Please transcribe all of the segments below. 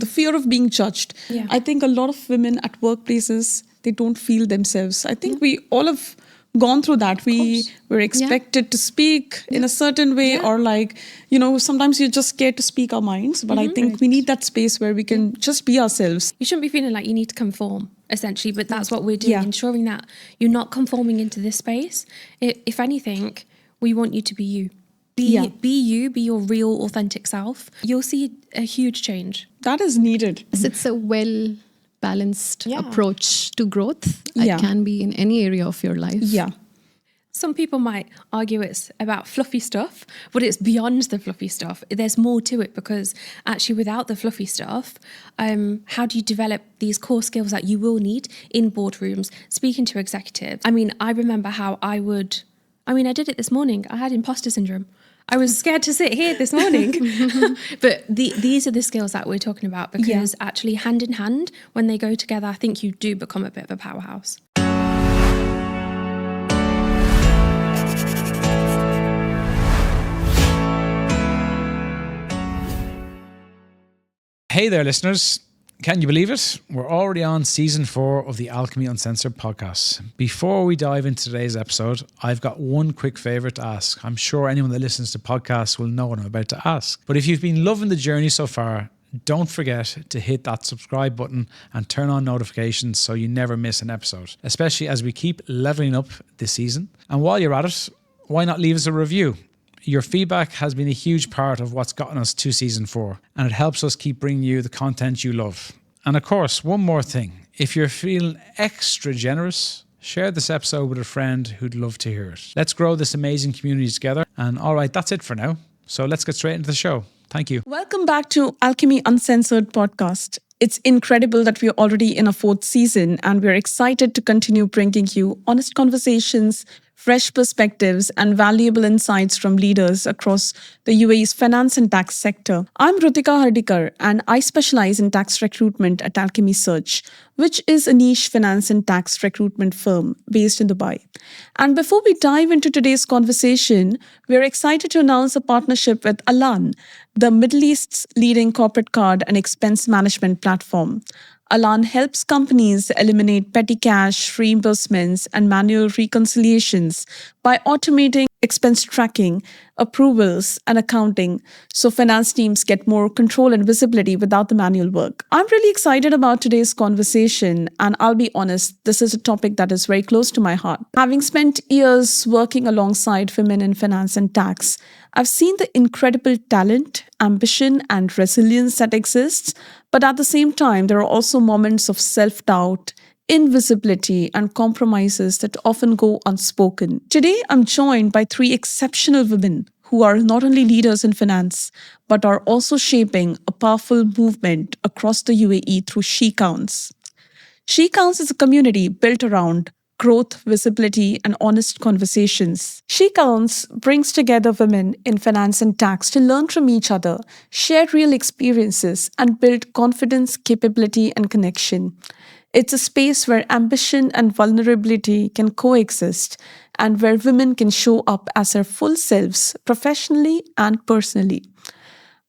the fear of being judged. Yeah. I think a lot of women at workplaces, they don't feel themselves. I think we all have gone through that. We were expected to speak in a certain way, or like, sometimes you're just scared to speak our minds. But I think we need that space where we can just be ourselves. You shouldn't be feeling like you need to conform, essentially, but that's what we're doing, ensuring that you're not conforming into this space. If anything, we want you to be you. Be your real, authentic self. You'll see a huge change. That is needed. It's a well-balanced approach to growth. It can be in any area of your life. Yeah. Some people might argue it's about fluffy stuff, but it's beyond the fluffy stuff. There's more to it, because actually without the fluffy stuff, how do you develop these core skills that you will need in boardrooms, speaking to executives? I mean, I remember how I did it this morning. I had imposter syndrome. I was scared to sit here this morning. But these are the skills that we're talking about, because actually hand in hand, when they go together, I think you do become a bit of a powerhouse. Hey there, listeners. Can you believe it? We're already on season 4 of the Alchemy Uncensored podcast. Before we dive into today's episode, I've got one quick favour to ask. I'm sure anyone that listens to podcasts will know what I'm about to ask. But if you've been loving the journey so far, don't forget to hit that subscribe button and turn on notifications so you never miss an episode, especially as we keep leveling up this season. And while you're at it, why not leave us a review? Your feedback has been a huge part of what's gotten us to season 4, and it helps us keep bringing you the content you love. And of course, one more thing. If you're feeling extra generous, share this episode with a friend who'd love to hear it. Let's grow this amazing community together. And all right, that's it for now. So let's get straight into the show. Thank you. Welcome back to Alchemy Uncensored podcast. It's incredible that we're already in a 4th season, and we're excited to continue bringing you honest conversations, fresh perspectives, and valuable insights from leaders across the UAE's finance and tax sector. I'm Rutika Hardikar, and I specialize in tax recruitment at Alchemy Search, which is a niche finance and tax recruitment firm based in Dubai. And before we dive into today's conversation, we're excited to announce a partnership with Alan, the Middle East's leading corporate card and expense management platform. Alan helps companies eliminate petty cash, reimbursements, and manual reconciliations by automating expense tracking, approvals, and accounting, so finance teams get more control and visibility without the manual work. I'm really excited about today's conversation, and I'll be honest, this is a topic that is very close to my heart. Having spent years working alongside women in finance and tax, I've seen the incredible talent, ambition, and resilience that exists, but at the same time, there are also moments of self-doubt, invisibility, and compromises that often go unspoken. Today, I'm joined by 3 exceptional women who are not only leaders in finance, but are also shaping a powerful movement across the UAE through She Counts. She Counts is a community built around growth, visibility, and honest conversations. She Counts brings together women in finance and tax to learn from each other, share real experiences, and build confidence, capability, and connection. It's a space where ambition and vulnerability can coexist, and where women can show up as their full selves, professionally and personally.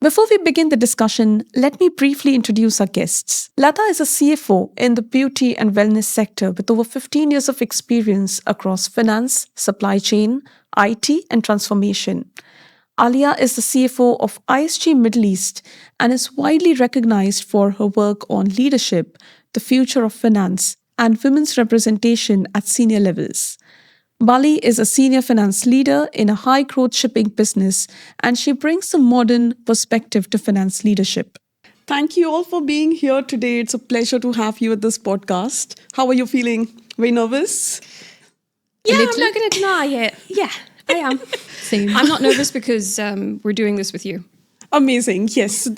Before we begin the discussion, let me briefly introduce our guests. Lata is a CFO in the beauty and wellness sector with over 15 years of experience across finance, supply chain, IT, and transformation. Alia is the CFO of ISG Middle East and is widely recognized for her work on leadership, the future of finance, and women's representation at senior levels. Bally is a senior finance leader in a high-growth shipping business, and she brings a modern perspective to finance leadership. Thank you all for being here today. It's a pleasure to have you at this podcast. How are you feeling? Very nervous? Yeah, I'm not going to deny it. Yeah, I am. Same. I'm not nervous because we're doing this with you. Amazing. Yes,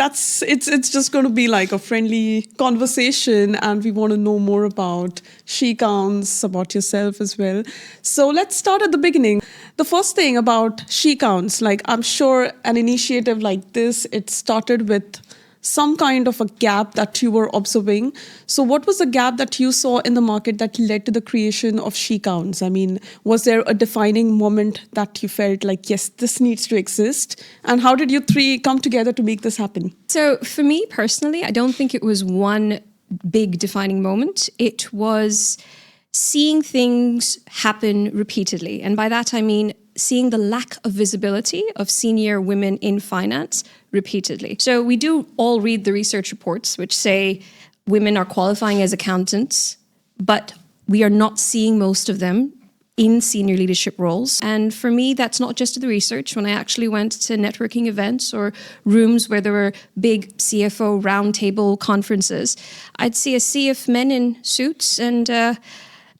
it's just going to be like a friendly conversation, and we want to know more about She Counts, about yourself as well. So let's start at the beginning. The first thing about She Counts, like I'm sure an initiative like this, it started with some kind of a gap that you were observing. So what was the gap that you saw in the market that led to the creation of She Counts? I mean, was there a defining moment that you felt like, yes, this needs to exist? And how did you three come together to make this happen? So for me personally, I don't think it was one big defining moment. It was seeing things happen repeatedly. And by that, I mean seeing the lack of visibility of senior women in finance repeatedly. So we do all read the research reports, which say women are qualifying as accountants, but we are not seeing most of them in senior leadership roles. And for me, that's not just the research. When I actually went to networking events or rooms where there were big CFO roundtable conferences, I'd see a sea of men in suits and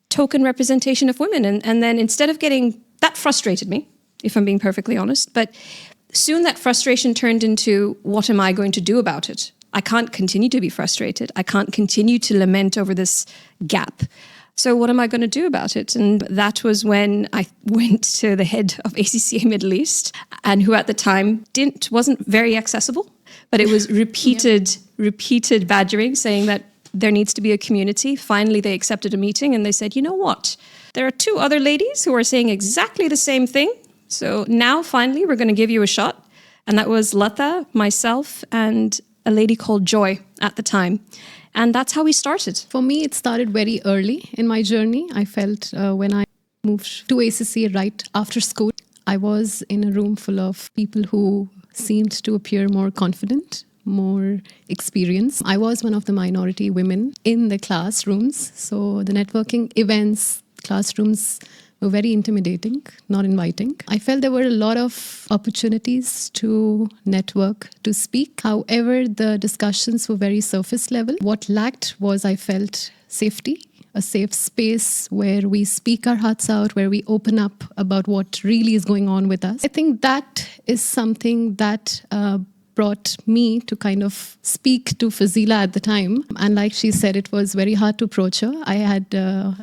token representation of women. And then instead of getting, that frustrated me, if I'm being perfectly honest. But soon that frustration turned into, what am I going to do about it? I can't continue to be frustrated. I can't continue to lament over this gap. So what am I going to do about it? And that was when I went to the head of ACCA Middle East, and who at the time wasn't very accessible, but it was repeated badgering, saying that there needs to be a community. Finally, they accepted a meeting and they said, you know what? There are two other ladies who are saying exactly the same thing. So now finally, we're going to give you a shot. And that was Lata, myself, and a lady called Joy at the time. And that's how we started. For me, it started very early in my journey. I felt when I moved to ACCA right after school, I was in a room full of people who seemed to appear more confident, more experienced. I was one of the minority women in the classrooms. So the networking events, classrooms were very intimidating, not inviting. I felt there were a lot of opportunities to network, to speak. However, the discussions were very surface level. What lacked was, I felt, safety, a safe space where we speak our hearts out, where we open up about what really is going on with us. I think that is something that brought me to kind of speak to Fazila at the time. And like she said, it was very hard to approach her. I had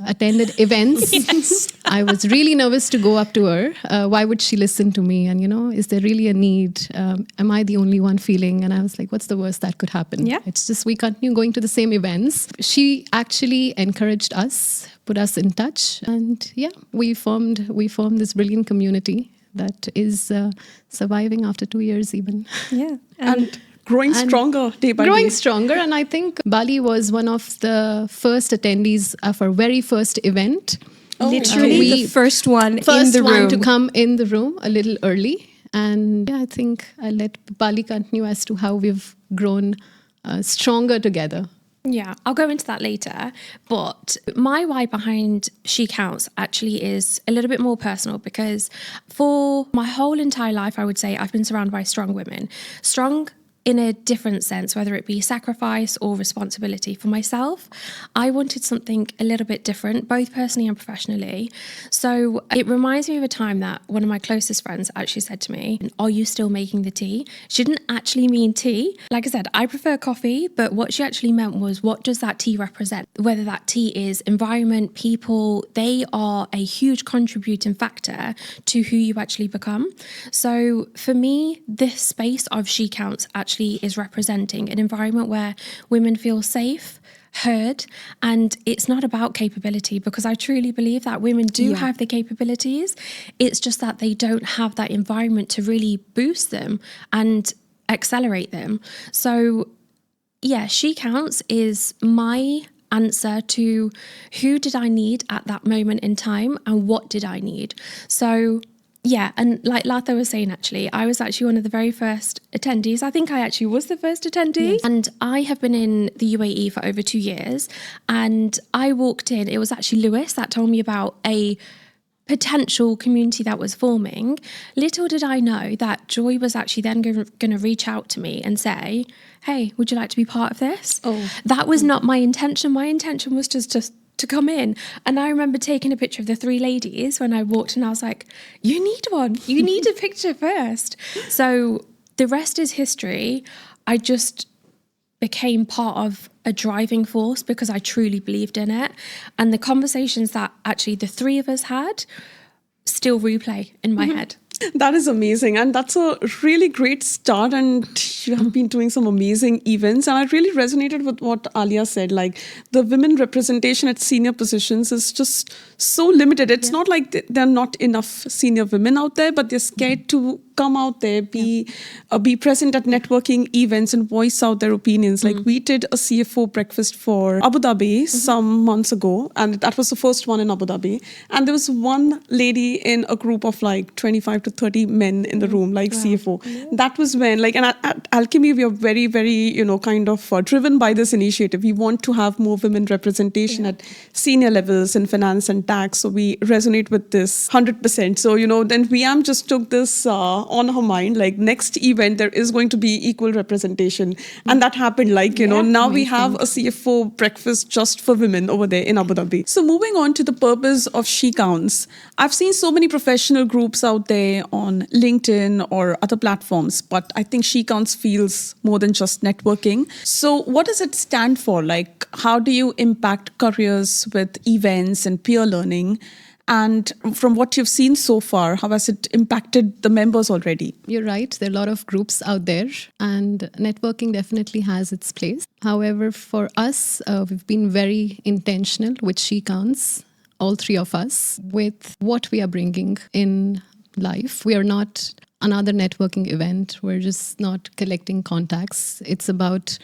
attended events. Yes. I was really nervous to go up to her. Why would she listen to me? And, is there really a need? Am I the only one feeling? And I was like, what's the worst that could happen? Yeah. It's just we continue going to the same events. She actually encouraged us, put us in touch. And we formed this brilliant community that is surviving after 2 years even. Yeah. And growing stronger day by day. Growing stronger. And I think Bally was one of the first attendees of our very first event. Literally the first one in the room. First one to come in the room a little early. And I think I'll let Bally continue as to how we've grown stronger together. Yeah, I'll go into that later. But my why behind She Counts actually is a little bit more personal, because for my whole entire life, I would say I've been surrounded by strong women. Strong in a different sense, whether it be sacrifice or responsibility. For myself, I wanted something a little bit different, both personally and professionally. So it reminds me of a time that one of my closest friends actually said to me, "Are you still making the tea?" She didn't actually mean tea. Like I said, I prefer coffee, but what she actually meant was, what does that tea represent? Whether that tea is environment, people, they are a huge contributing factor to who you actually become. So for me, this space of She Counts actually is representing an environment where women feel safe, heard, and it's not about capability, because I truly believe that women do have the capabilities. It's just that they don't have that environment to really boost them and accelerate them. So She Counts is my answer to who did I need at that moment in time and what did I need. So and like Lata was saying, actually, I was actually one of the very first attendees. I think I actually was the first attendee. Yes. And I have been in the UAE for over 2 years. And I walked in, it was actually Lewis that told me about a potential community that was forming. Little did I know that Joy was actually then going to reach out to me and say, "Hey, would you like to be part of this?" That was not my intention. My intention was just to come in. And I remember taking a picture of the 3 ladies when I walked in. I was like, you need one. You need a picture first. So the rest is history. I just became part of a driving force because I truly believed in it. And the conversations that actually the 3 of us had still replay in my head. That is amazing. And that's a really great start. And you have been doing some amazing events. And I really resonated with what Alia said. Like the women representation at senior positions is just so limited. It's not like there are not enough senior women out there, but they're scared to come out there, be present at networking events and voice out their opinions. Like we did a CFO breakfast for Abu Dhabi some months ago, and that was the first one in Abu Dhabi. And there was one lady in a group of like 25 to 30 men in the room, like CFO. That was when, like, and at Alchemy, we are very, very, kind of driven by this initiative. We want to have more women representation at senior levels in finance and tax. So we resonate with this 100%. So, then VM just took this on her mind, like next event, there is going to be equal representation. And that happened, like, now we have a CFO breakfast just for women over there in Abu Dhabi. So moving on to the purpose of She Counts. I've seen so many professional groups out there on LinkedIn or other platforms, but I think She Counts feels more than just networking. So what does it stand for? Like, how do you impact careers with events and peer learning? And from what you've seen so far, how has it impacted the members already? You're right. There are a lot of groups out there, and networking definitely has its place. However, for us, we've been very intentional with She Counts, all three of us, with what we are bringing in life. We are not another networking event. We're just not collecting contacts. It's about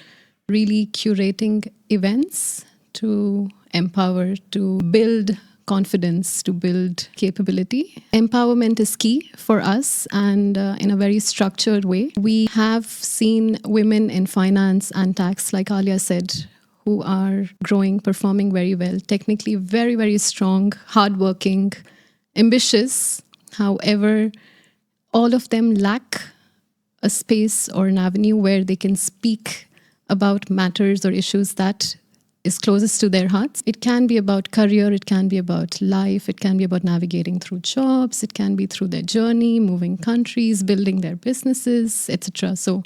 really curating events to empower, to build confidence, to build capability. Empowerment is key for us, and in a very structured way. We have seen women in finance and tax, like Alia said, who are growing, performing very well, technically very, very strong, hardworking, ambitious. However, all of them lack a space or an avenue where they can speak about matters or issues that is closest to their hearts. It can be about career, it can be about life, it can be about navigating through jobs, it can be through their journey, moving countries, building their businesses, etc. So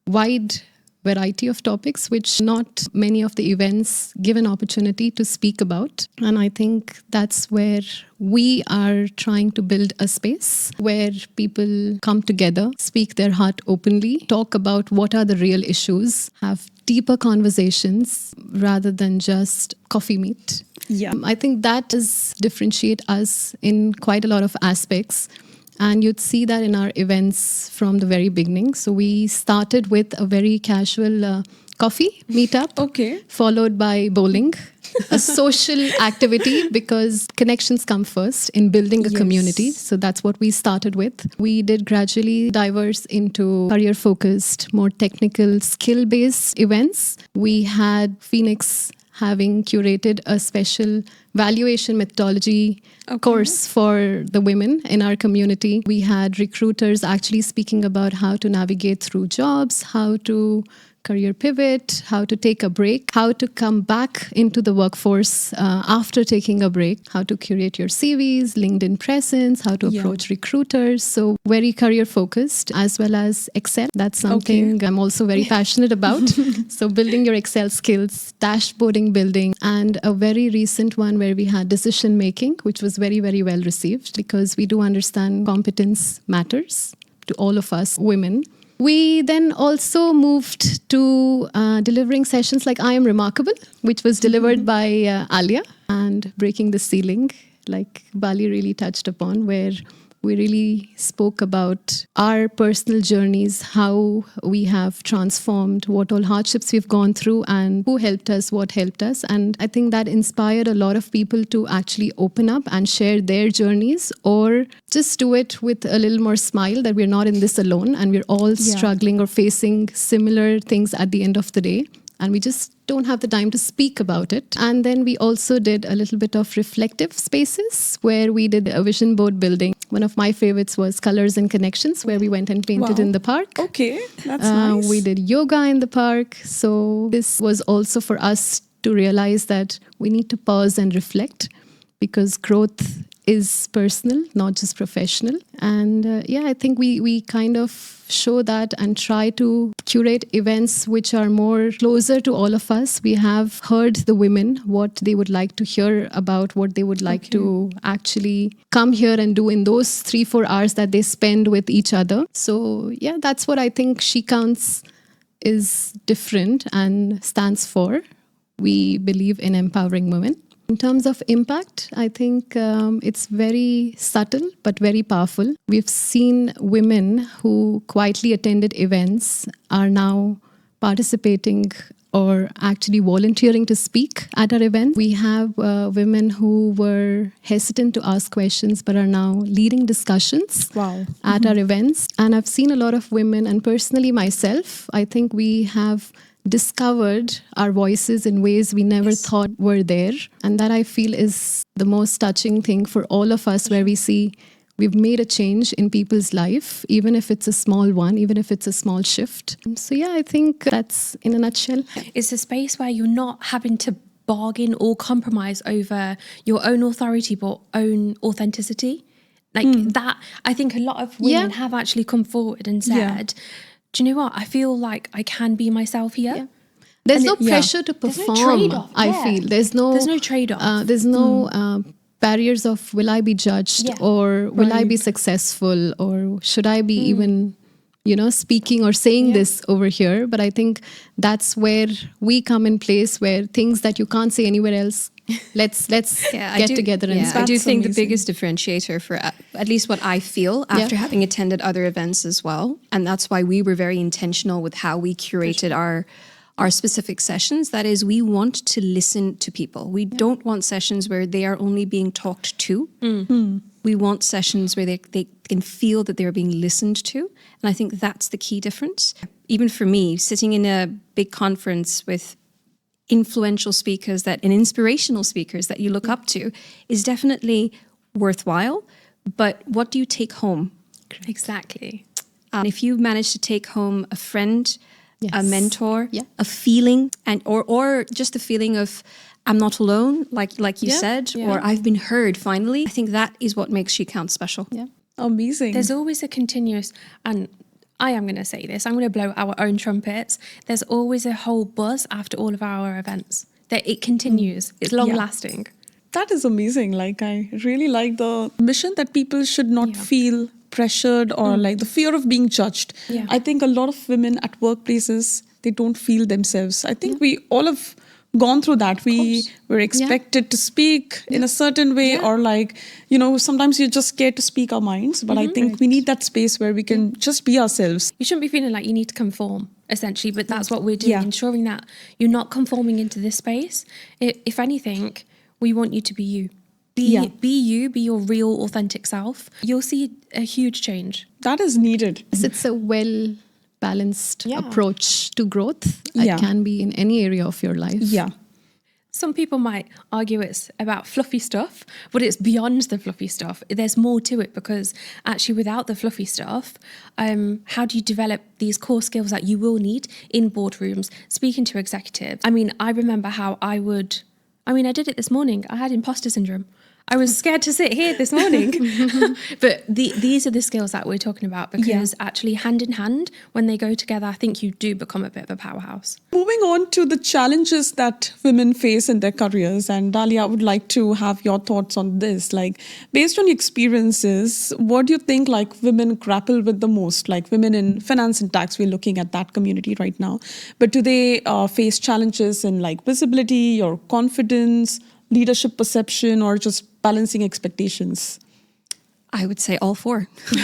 wide variety of topics which not many of the events give an opportunity to speak about. And I think that's where we are trying to build a space where people come together, speak their heart openly, talk about what are the real issues, have deeper conversations rather than just coffee meet. Yeah. I think that does differentiate us in quite a lot of aspects. And you'd see that in our events from the very beginning. So we started with a very casual coffee meetup, followed by bowling, a social activity, because connections come first in building a community. So that's what we started with. We did gradually diverse into career-focused, more technical, skill-based events. We had Phoenix having curated a special valuation methodology course for the women in our community. We had recruiters actually speaking about how to navigate through jobs, how to career pivot, how to take a break, how to come back into the workforce after taking a break, how to curate your CVs, LinkedIn presence, how to approach recruiters. So very career focused, as well as Excel. That's something I'm also very passionate about. So building your Excel skills, dashboarding building, and a very recent one where we had decision making, which was very, very well received, because we do understand competence matters to all of us women. We then also moved to delivering sessions like I Am Remarkable, which was delivered by Alia, and Breaking the Ceiling, like Bally really touched upon, where we really spoke about our personal journeys, how we have transformed, what all hardships we've gone through, and who helped us, what helped us. And I think that inspired a lot of people to actually open up and share their journeys, or just do it with a little more smile that we're not in this alone and we're all struggling or facing similar things at the end of the day. And we just don't have the time to speak about it. And then we also did a little bit of reflective spaces where we did a vision board building. One of my favorites was Colors and Connections, where we went and painted in the park. Okay, that's nice. We did yoga in the park. So this was also for us to realize that we need to pause and reflect, because growth is personal, not just professional. And I think we kind of show that and try to curate events which are more closer to all of us. We have heard the women, what they would like to hear about, what they would like to actually come here and do in those 3-4 hours that they spend with each other. So that's what I think She Counts is different and stands for. We believe in empowering women. In terms of impact, I think it's very subtle but very powerful. We've seen women who quietly attended events are now participating or actually volunteering to speak at our event. We have women who were hesitant to ask questions but are now leading discussions at our events. And I've seen a lot of women, and personally myself, I think we have discovered our voices in ways we never thought were there. And that I feel is the most touching thing for all of us, where we see we've made a change in people's life, even if it's a small one, even if it's a small shift. So I think that's in a nutshell. It's a space where you're not having to bargain or compromise over your own authority but own authenticity. That, I think a lot of women have actually come forward and said, do you know what? I feel like I can be myself here. Yeah. There's no pressure to perform. There's no trade-off. I feel there's no trade-off. There's no barriers of will I be judged or will I be successful or should I be even speaking or saying this over here. But I think that's where we come in place, where things that you can't say anywhere else, let's get together and I do think the biggest differentiator for at least what I feel after having attended other events as well, and that's why we were very intentional with how we curated our specific sessions, that is, we want to listen to people. We don't want sessions where they are only being talked to. We want sessions where they can feel that they're being listened to. And I think that's the key difference. Even for me, sitting in a big conference with influential speakers and inspirational speakers that you look up to is definitely worthwhile. But what do you take home? Exactly. If you manage to take home a friend, a mentor, a feeling, and or just a feeling of I'm not alone, like you said, or I've been heard finally, I think that is what makes She Counts special. Yeah. Amazing. There's always a continuous, and I am going to say this, I'm going to blow our own trumpets. There's always a whole buzz after all of our events. That it continues. It's long lasting. That is amazing. I really like the mission that people should not feel pressured or the fear of being judged. Yeah. I think a lot of women at workplaces, they don't feel themselves. I think we all have gone through that. We were expected to speak in a certain way or sometimes you're just scared to speak our minds. But I think we need that space where we can just be ourselves. You shouldn't be feeling like you need to conform, essentially, but that's what we're doing, ensuring that you're not conforming into this space. If anything, we want you to be you. Be you, be your real authentic self. You'll see a huge change. That is needed. It's a well-balanced approach to growth. It can be in any area of your life. Yeah. Some people might argue it's about fluffy stuff, but it's beyond the fluffy stuff. There's more to it, because actually without the fluffy stuff, how do you develop these core skills that you will need in boardrooms, speaking to executives? I remember how I did it this morning. I had imposter syndrome. I was scared to sit here this morning. But these are the skills that we're talking about, because actually hand in hand, when they go together, I think you do become a bit of a powerhouse. Moving on to the challenges that women face in their careers, and Dalia, I would like to have your thoughts on this. Based on your experiences, what do you think women grapple with the most? Women in finance and tax, we're looking at that community right now. But do they face challenges in visibility or confidence, leadership perception, or just balancing expectations? I would say all four. But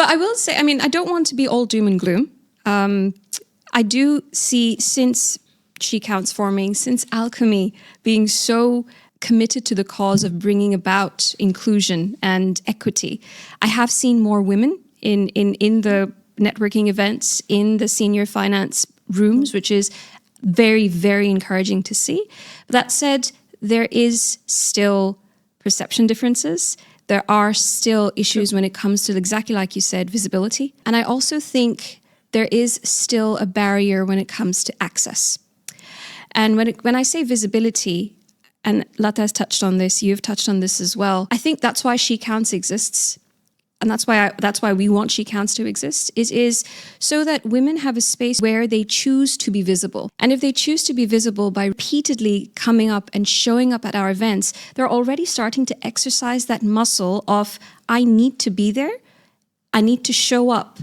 I will say, I don't want to be all doom and gloom. I do see, since She Counts forming, since Alchemy being so committed to the cause of bringing about inclusion and equity, I have seen more women in the networking events, in the senior finance rooms, which is very, very encouraging to see. That said, there is still perception differences. There are still issues when it comes to, exactly like you said, visibility. And I also think there is still a barrier when it comes to access. And when I say visibility, and Lata has touched on this, you've touched on this as well. I think that's why She Counts exists. And that's why we want She Counts to exist. It is so that women have a space where they choose to be visible. And if they choose to be visible by repeatedly coming up and showing up at our events, they're already starting to exercise that muscle of, I need to be there, I need to show up.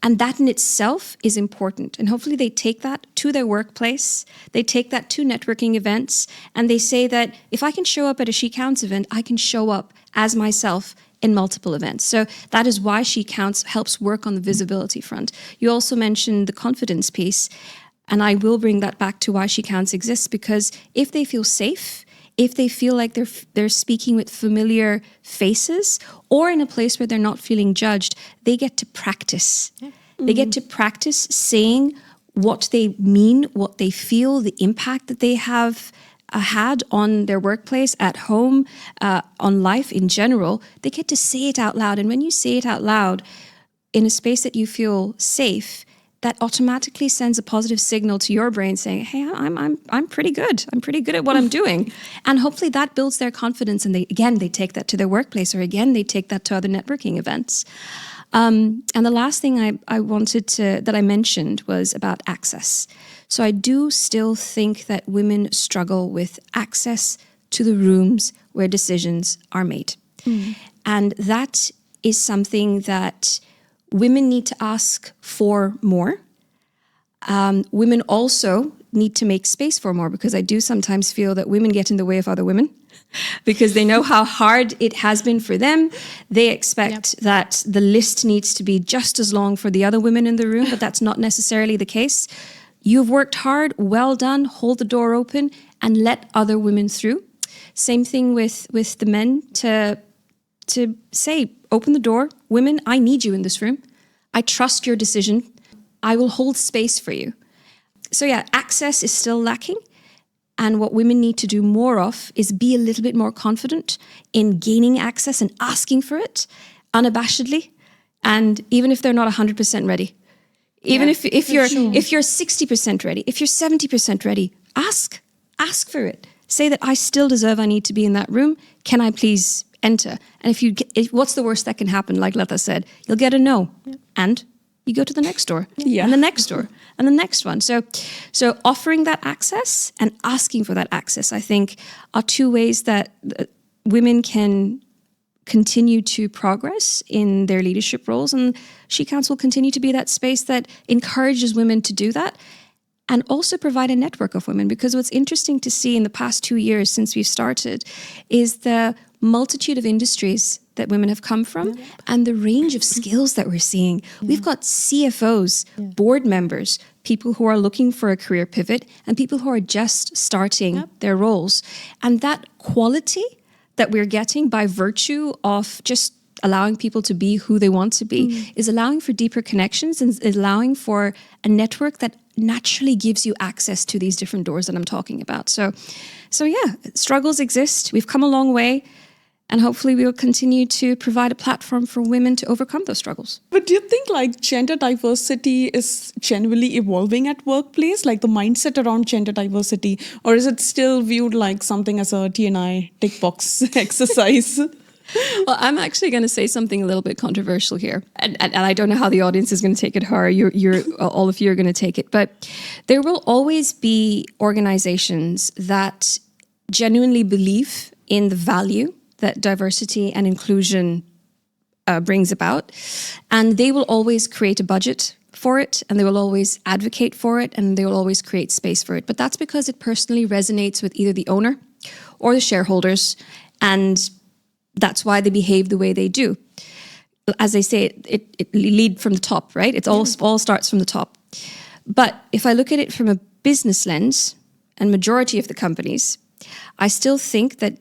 And that in itself is important. And hopefully they take that to their workplace, they take that to networking events, and they say that if I can show up at a She Counts event, I can show up as myself in multiple events. So that is why She Counts helps work on the visibility front. You also mentioned the confidence piece, and I will bring that back to why She Counts exists, because if they feel safe, if they feel like they're speaking with familiar faces or in a place where they're not feeling judged, they get to practice. Yeah. They get to practice saying what they mean, what they feel, the impact that they have had on their workplace, at home, on life in general. They get to say it out loud. And when you say it out loud in a space that you feel safe, that automatically sends a positive signal to your brain saying, hey, I'm pretty good. I'm pretty good at what I'm doing. And hopefully that builds their confidence. And they take that to their workplace, or again, they take that to other networking events. And the last thing that I mentioned was about access. So I do still think that women struggle with access to the rooms where decisions are made. And that is something that women need to ask for more. Women also need to make space for more, because I do sometimes feel that women get in the way of other women because they know how hard it has been for them. They expect that the list needs to be just as long for the other women in the room, but that's not necessarily the case. You've worked hard, well done, hold the door open and let other women through. Same thing with the men to say, open the door. Women, I need you in this room. I trust your decision. I will hold space for you. So yeah, access is still lacking. And what women need to do more of is be a little bit more confident in gaining access and asking for it unabashedly. And even if they're not 100% ready, even if you're 60% ready, if you're 70% ready, ask for it. Say that I still deserve, I need to be in that room. Can I please enter? And what's the worst that can happen? Like Lata said, you'll get a no. Yeah. And you go to the next door and the next door and the next one. So offering that access and asking for that access, I think, are two ways that women can continue to progress in their leadership roles. And She Counts will continue to be that space that encourages women to do that, and also provide a network of women. Because what's interesting to see in the past 2 years since we've started is the multitude of industries that women have come from and the range of skills that we're seeing. We've got CFOs, board members, people who are looking for a career pivot, and people who are just starting their roles. And that quality that we're getting by virtue of just allowing people to be who they want to be is allowing for deeper connections and is allowing for a network that naturally gives you access to these different doors that I'm talking about. So yeah, struggles exist. We've come a long way. And hopefully we'll continue to provide a platform for women to overcome those struggles. But do you think like gender diversity is generally evolving at workplace, like the mindset around gender diversity, or is it still viewed like something as a T&I tick box exercise? Well, I'm actually going to say something a little bit controversial here. And I don't know how the audience is going to take it, or you're all of you are going to take it. But there will always be organizations that genuinely believe in the value that diversity and inclusion brings about. And they will always create a budget for it, and they will always advocate for it, and they will always create space for it. But that's because it personally resonates with either the owner or the shareholders, and that's why they behave the way they do. As they say, it lead from the top, right? It all starts from the top. But if I look at it from a business lens, and majority of the companies, I still think that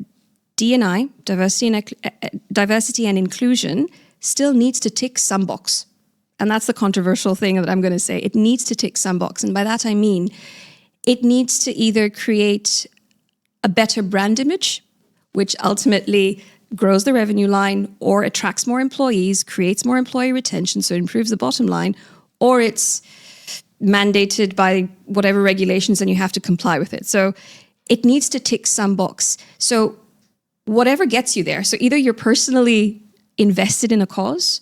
D&I, diversity and inclusion, still needs to tick some box. And that's the controversial thing that I'm going to say. It needs to tick some box. And by that I mean, it needs to either create a better brand image, which ultimately grows the revenue line, or attracts more employees, creates more employee retention, so it improves the bottom line, or it's mandated by whatever regulations and you have to comply with it. So it needs to tick some box. So whatever gets you there. So either you're personally invested in a cause,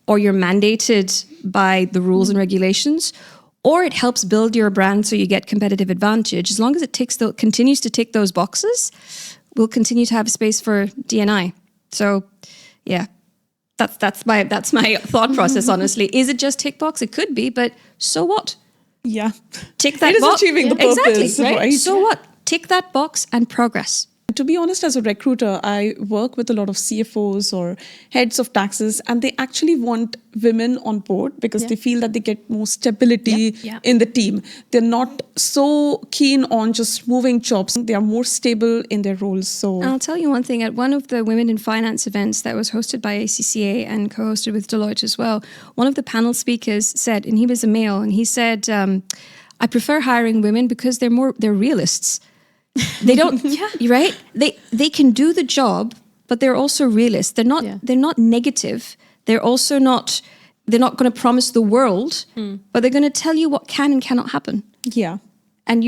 or you're mandated by the rules and regulations, or it helps build your brand so you get competitive advantage. As long as it continues to tick those boxes, we'll continue to have space for D&I. So yeah, that's my thought process, honestly. Is it just tick box? It could be, but so what? Yeah. Tick that It is box. achieving the purpose, exactly, right? So what? Tick that box and progress. To be honest, as a recruiter, I work with a lot of CFOs or heads of taxes, and they actually want women on board because they feel that they get more stability in the team. They're not so keen on just moving jobs. They are more stable in their roles. So I'll tell you one thing. At one of the Women in Finance events that was hosted by ACCA and co-hosted with Deloitte as well, one of the panel speakers said, and he was a male, and he said, I prefer hiring women because they're realists. They don't, right? They can do the job, but they're also realists. They're not negative. They're also not. They're not going to promise the world, but they're going to tell you what can and cannot happen. yeah. And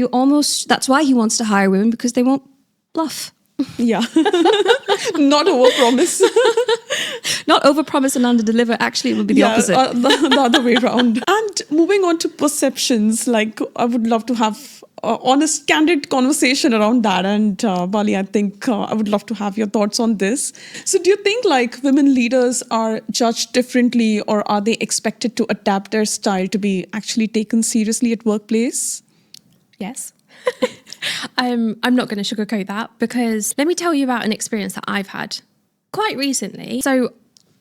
that's why he wants to hire women, because they won't bluff. Yeah. Not overpromise. Not overpromise and underdeliver. Actually, it would be the opposite. The other way around. And moving on to perceptions, like I would love to have honest, candid conversation around that. And Bally, I think I would love to have your thoughts on this. So do you think like women leaders are judged differently, or are they expected to adapt their style to be actually taken seriously at workplace? Yes. I'm not going to sugarcoat that, because let me tell you about an experience that I've had quite recently. So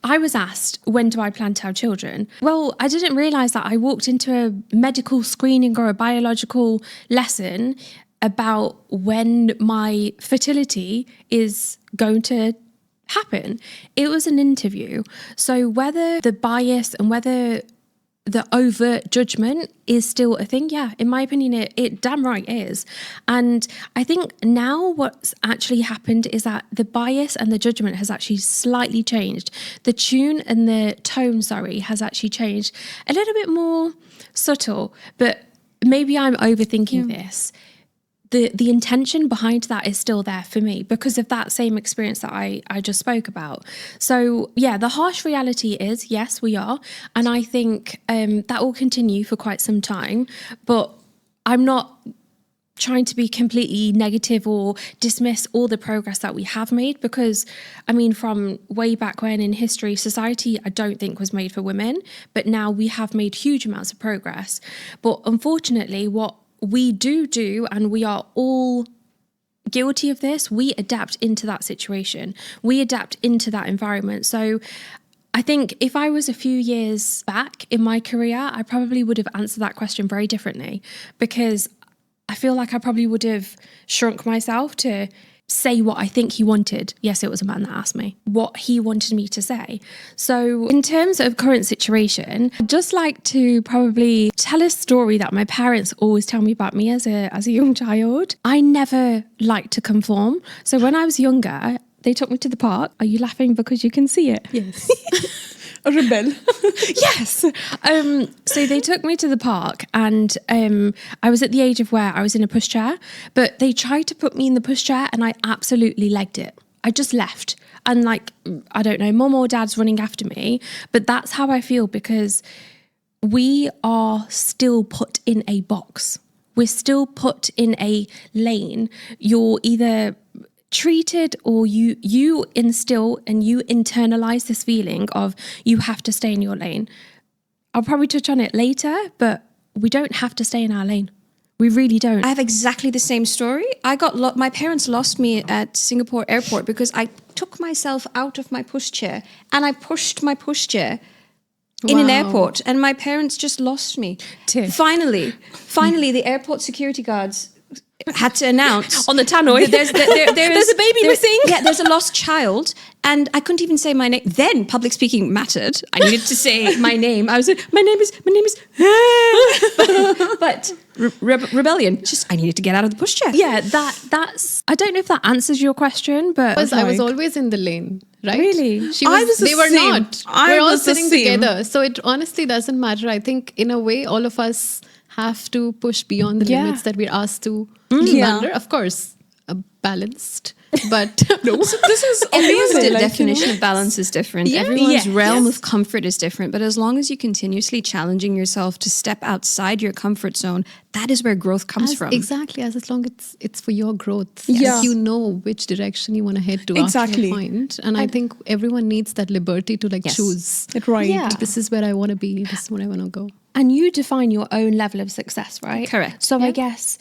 I was asked, when do I plan to have children? Well, I didn't realise that I walked into a medical screening or a biological lesson about when my fertility is going to happen. It was an interview. So whether the bias and whether the overt judgment is still a thing, yeah, in my opinion, it damn right is. And I think now what's actually happened is that the bias and the judgment has actually slightly changed. The tune and the tone, has actually changed. A little bit more subtle, but maybe I'm overthinking this. The intention behind that is still there for me because of that same experience that I just spoke about. So yeah, the harsh reality is, yes, we are. And I think that will continue for quite some time, but I'm not trying to be completely negative or dismiss all the progress that we have made, because I mean, from way back when in history, society, I don't think was made for women, but now we have made huge amounts of progress. But unfortunately, what we do, and we are all guilty of this, we adapt into that situation. We adapt into that environment. So I think if I was a few years back in my career, I probably would have answered that question very differently, because I feel like I probably would have shrunk myself to say what I think he wanted. Yes, it was a man that asked me what he wanted me to say. So in terms of current situation, I'd just like to probably tell a story that my parents always tell me about me as a young child. I never liked to conform. So when I was younger, they took me to the park. Are you laughing because you can see it? Yes. A rebel. Yes. So they took me to the park, and I was at the age of where I was in a pushchair, but they tried to put me in the pushchair and I absolutely legged it. I just left. And like, I don't know, mum or dad's running after me, but that's how I feel, because we are still put in a box. We're still put in a lane. You're either treated, or you instill and you internalize this feeling of you have to stay in your lane. I'll probably touch on it later, but we don't have to stay in our lane. We really don't. I have exactly the same story. My parents lost me at Singapore airport because I took myself out of my pushchair and I pushed my pushchair in an airport, and my parents just lost me. Finally, the airport security guards had to announce on the tannoy, there's a baby missing. Yeah, there's a lost child, and I couldn't even say my name. Then public speaking mattered. I needed to say my name. I was like, my name is. but rebellion. Just I needed to get out of the pushchair. Yeah, that's. I don't know if that answers your question, but I was always in the lane. Right? Really? They were not. We're all sitting together. So it honestly doesn't matter. I think in a way, all of us have to push beyond the limits that we're asked to live under. Of course, balanced, but This is Everyone's amazing. definition of balance is different. Yeah. Everyone's Yeah. realm Yes. of comfort is different. But as long as you're continuously challenging yourself to step outside your comfort zone, that is where growth comes from. Exactly, as long it's for your growth. Yeah. Like you know which direction you want to head to Exactly. after a point. And I think everyone needs that liberty to Yes. choose. Right. Yeah. This is where I want to be. This is where I want to go. And you define your own level of success, right? Correct. So I guess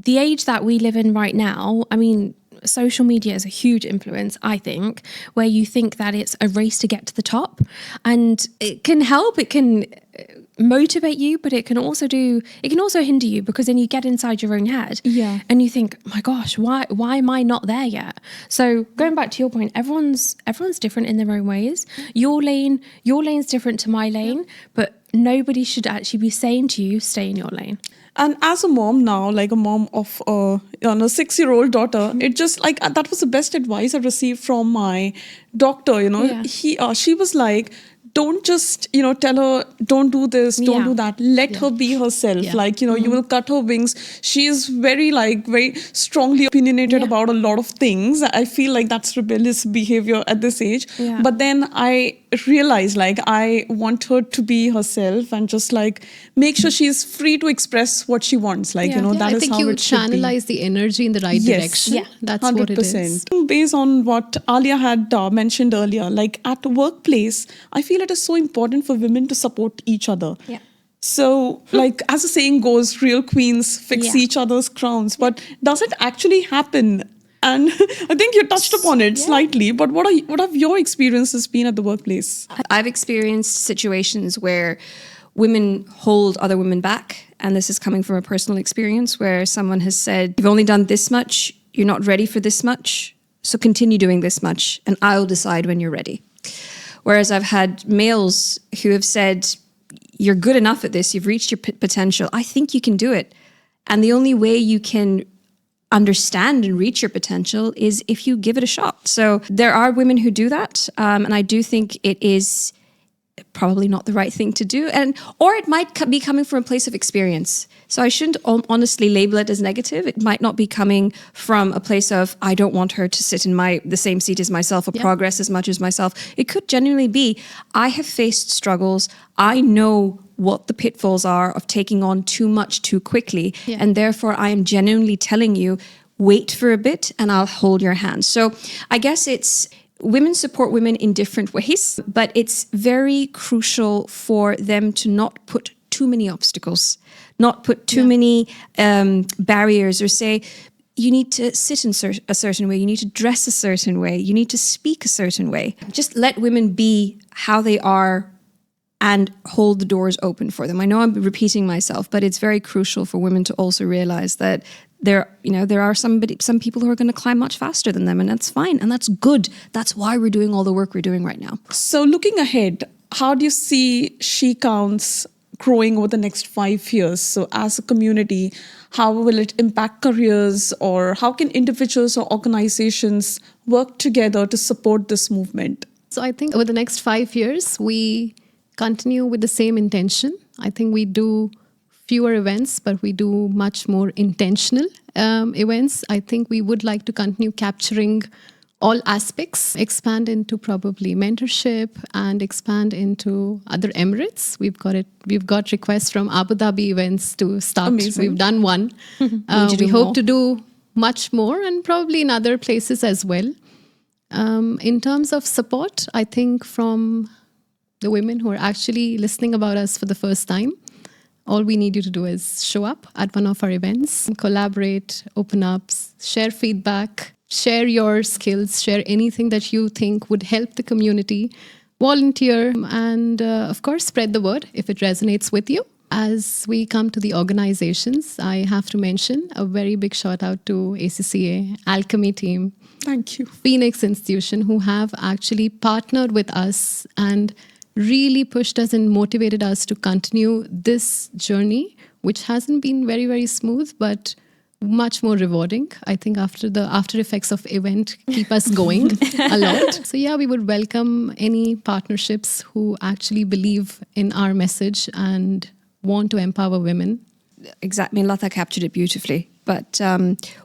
the age that we live in right now, I mean, social media is a huge influence, I think, where you think that it's a race to get to the top. And it can help, it can motivate you, but it can also hinder you, because then you get inside your own head and you think, my gosh, why am I not there yet? So going back to your point, everyone's different in their own ways. Your lane's different to my lane, but nobody should actually be saying to you, stay in your lane. And as a mom now, like a mom of a 6-year-old daughter, it just like that was the best advice I received from my doctor. She was like, don't just tell her don't do this, don't do that. Let her be herself. Yeah. Like you will cut her wings. She is very strongly opinionated about a lot of things. I feel like that's rebellious behavior at this age. Yeah. But then I realized I want her to be herself and just make sure she's free to express what she wants. That I is think how you it should be. channelize the energy in the right Yes. direction. Yeah. That's what it is. Based on what Alia had mentioned earlier, at the workplace, I feel it is so important for women to support each other. Yeah. So, as the saying goes, real queens fix Yeah. each other's crowns. But does it actually happen? And I think you touched upon it slightly. But what have your experiences been at the workplace? I've experienced situations where women hold other women back. And this is coming from a personal experience where someone has said, you've only done this much, you're not ready for this much, so continue doing this much, and I'll decide when you're ready. Whereas I've had males who have said, you're good enough at this, you've reached your potential, I think you can do it. And the only way you can understand and reach your potential is if you give it a shot. So there are women who do that. And I do think it is probably not the right thing to do, or it might be coming from a place of experience. So I shouldn't honestly label it as negative. It might not be coming from a place of, I don't want her to sit in the same seat as myself or progress as much as myself. It could genuinely be, I have faced struggles. I know what the pitfalls are of taking on too much too quickly. Yeah. And therefore I am genuinely telling you, wait for a bit and I'll hold your hand. So I guess it's, women support women in different ways, but it's very crucial for them to not put too many obstacles, not put too many barriers, or say, you need to sit in a certain way, you need to dress a certain way, you need to speak a certain way. Just let women be how they are and hold the doors open for them. I know I'm repeating myself, but it's very crucial for women to also realize that there are some people who are going to climb much faster than them, and that's fine, and that's good. That's why we're doing all the work we're doing right now. So looking ahead, how do you see She Counts growing over the next 5 years? So as a community, how will it impact careers, or how can individuals or organizations work together to support this movement? So I think over the next 5 years, we continue with the same intention. I think we do fewer events, but we do much more intentional events. I think we would like to continue capturing all aspects, expand into probably mentorship and expand into other Emirates. We've got requests from Abu Dhabi events to start. Amazing. We've done one. We hope to do much more, and probably in other places as well. In terms of support, I think from the women who are actually listening about us for the first time, all we need you to do is show up at one of our events, collaborate, open up, share feedback, share your skills, share anything that you think would help the community, volunteer, and of course, spread the word if it resonates with you. As we come to the organizations, I have to mention a very big shout out to ACCA, Alchemy team, Thank you. Phoenix Institution, who have actually partnered with us and really pushed us and motivated us to continue this journey, which hasn't been very, very smooth, but much more rewarding. I think after the after effects of event keep us going a lot. So yeah, we would welcome any partnerships who actually believe in our message and want to empower women. Exactly. Lata captured it beautifully. But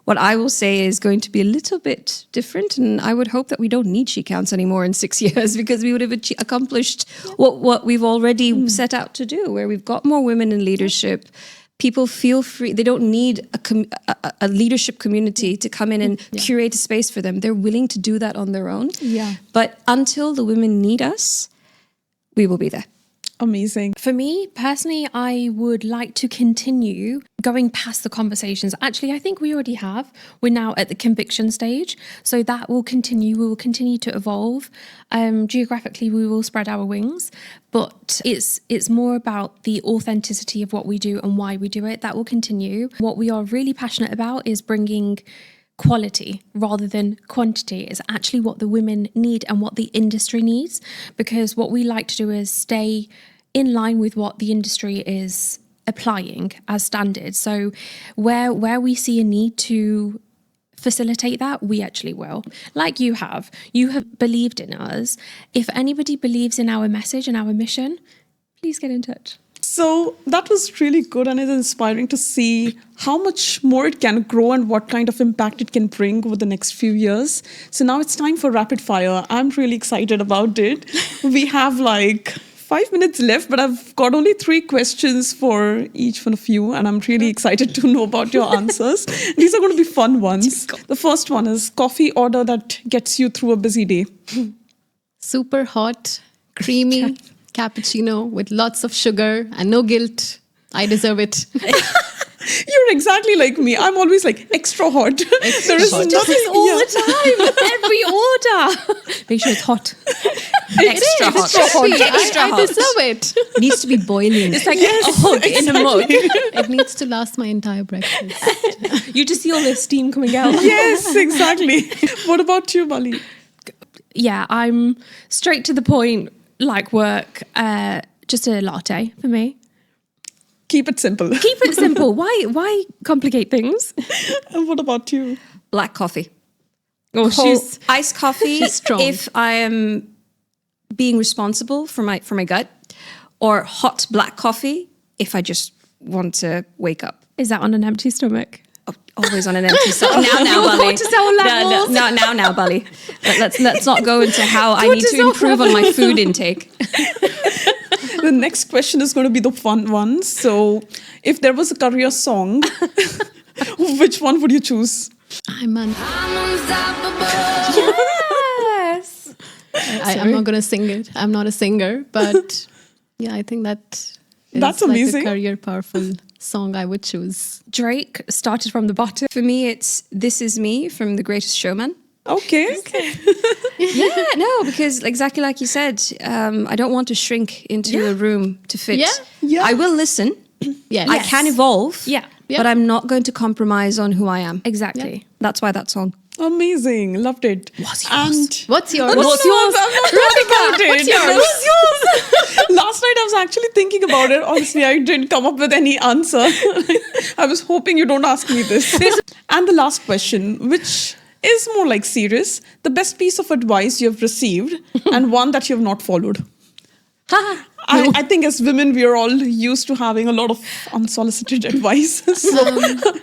what I will say is going to be a little bit different. And I would hope that we don't need she counts anymore in 6 years, because we would have accomplished what we've already set out to do, where we've got more women in leadership. People feel free. They don't need a leadership community to come in and curate a space for them. They're willing to do that on their own. Yeah. But until the women need us, we will be there. Amazing. For me personally, I would like to continue going past the conversations. Actually, I think we already have. We're now at the conviction stage. So that will continue. We will continue to evolve. Geographically, we will spread our wings. But it's more about the authenticity of what we do and why we do it. That will continue. What we are really passionate about is bringing quality rather than quantity. Is actually what the women need and what the industry needs, because what we like to do is stay in line with what the industry is applying as standards. So where we see a need to facilitate that, we actually will. Like you have believed in us. If anybody believes in our message and our mission, please get in touch. So that was really good, and it's inspiring to see how much more it can grow and what kind of impact it can bring over the next few years. So now it's time for rapid fire. I'm really excited about it. We have like 5 minutes left, but I've got only 3 questions for each one of you, and I'm really excited to know about your answers. These are going to be fun ones. The first one is coffee order that gets you through a busy day. Super hot, creamy cappuccino with lots of sugar and no guilt. I deserve it. You're exactly like me. I'm always like extra hot. There is nothing All the time, every order. Make sure it's hot. Extra hot. I deserve it. It needs to be boiling. It's like a hug in a mug. It needs to last my entire breakfast. You just see all the steam coming out. Yes, exactly. What about you, Bally? Yeah, I'm straight to the point, like work. Just a latte for me. Keep it simple. Keep it simple. Why complicate things? And what about you? Black coffee. Oh, she's Iced coffee. She's strong. If I am being responsible for my gut, or hot black coffee if I just want to wake up. Is that on an empty stomach? Oh, always on an empty stomach. Now, Bally. Cortisol levels. Now, Bally. Let's not go into how I need to improve on my food intake. The next question is going to be the fun one. So, if there was a career song, which one would you choose? I'm Yes. I'm not going to sing it. I'm not a singer, but yeah, I think that's amazing. Like a career powerful song I would choose. Drake started from the bottom. For me, it's This Is Me from The Greatest Showman. Okay. Yeah, no, because exactly like you said, I don't want to shrink into a room to fit. Yeah. I will listen. Yes. I can evolve. Yeah. But I'm not going to compromise on who I am. Exactly. That's why that song. Amazing. Loved it. What's yours? And What's yours? What's yours? I'm not thought about it. What's yours? What's yours? Last night I was actually thinking about it. Honestly, I didn't come up with any answer. I was hoping you don't ask me this. And the last question, which is more like serious, the best piece of advice you have received and one that you have not followed. I think as women, we are all used to having a lot of unsolicited advice. So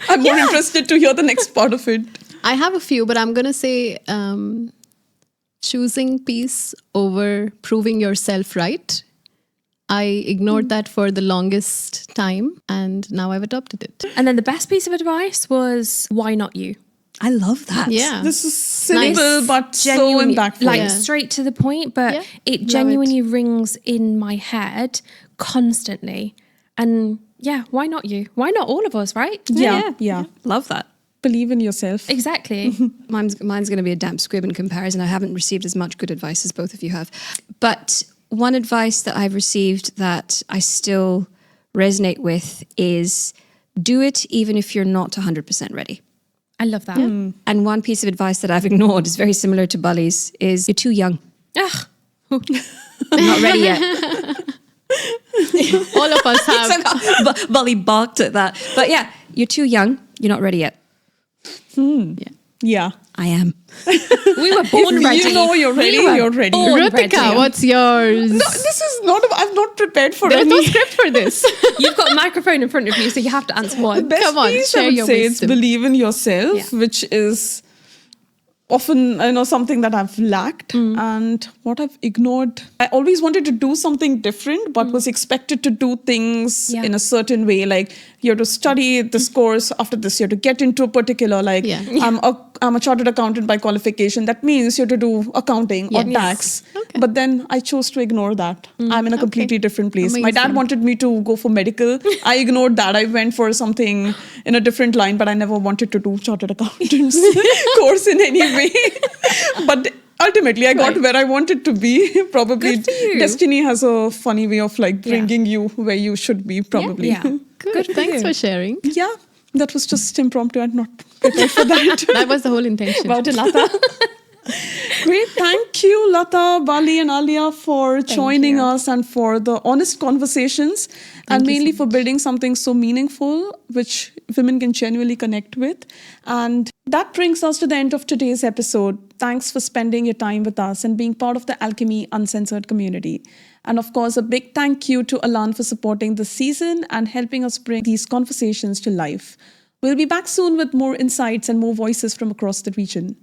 I'm more interested to hear the next part of it. I have a few, but I'm going to say choosing peace over proving yourself right. I ignored that for the longest time, and now I've adopted it. And then the best piece of advice was, why not you? I love that. Yeah. This is simple Nice. but so Genuinely, impactful. like Yeah. straight to the point, but Yeah. it Love genuinely rings in my head constantly. And yeah, why not you? Why not all of us, right? Yeah. Love that. Believe in yourself. Exactly. Mine's going to be a damp squib in comparison. I haven't received as much good advice as both of you have. But one advice that I've received that I still resonate with is do it even if you're not 100% ready. I love that. And one piece of advice that I've ignored is very similar to Bally's is you're too young. Ugh. I'm not ready yet. All of us have. Bally balked at that. But yeah, you're too young. You're not ready yet. Yeah. Yeah. I am. We were born ready. You know you're ready, We were you're ready. born Rutika, ready. what's yours? No, this is not, I'm not prepared for There's any. no script for this. You've got a microphone in front of you, so you have to answer one. Best Come on, piece, share I would your say wisdom. it's believe in yourself, Yeah. which is often something that I've lacked and what I've ignored. I always wanted to do something different, but was expected to do things Yeah. in a certain way. Like you have to study this course, after this you have to get into a particular, like Yeah. I'm a chartered accountant by qualification. That means you have to do accounting or Yes. tax. Okay. But then I chose to ignore that. I'm in a completely different place. My dad Amazing. wanted me to go for medical. I ignored that. I went for something in a different line, but I never wanted to do chartered accountants course in any way. But ultimately, I got where I wanted to be. Probably Good for you. destiny has a funny way of like bringing you where you should be, probably. Yeah. Good. Thanks for sharing. Yeah, that was just impromptu. I'm not prepared for that. That was the whole intention. Well done, Lata. Great. Thank you, Lata, Bally, and Alia, for joining us and for the honest conversations and mainly for building something so meaningful, which women can genuinely connect with. And that brings us to the end of today's episode. Thanks for spending your time with us and being part of the Alchemy Uncensored community. And of course, a big thank you to Alan for supporting this season and helping us bring these conversations to life. We'll be back soon with more insights and more voices from across the region.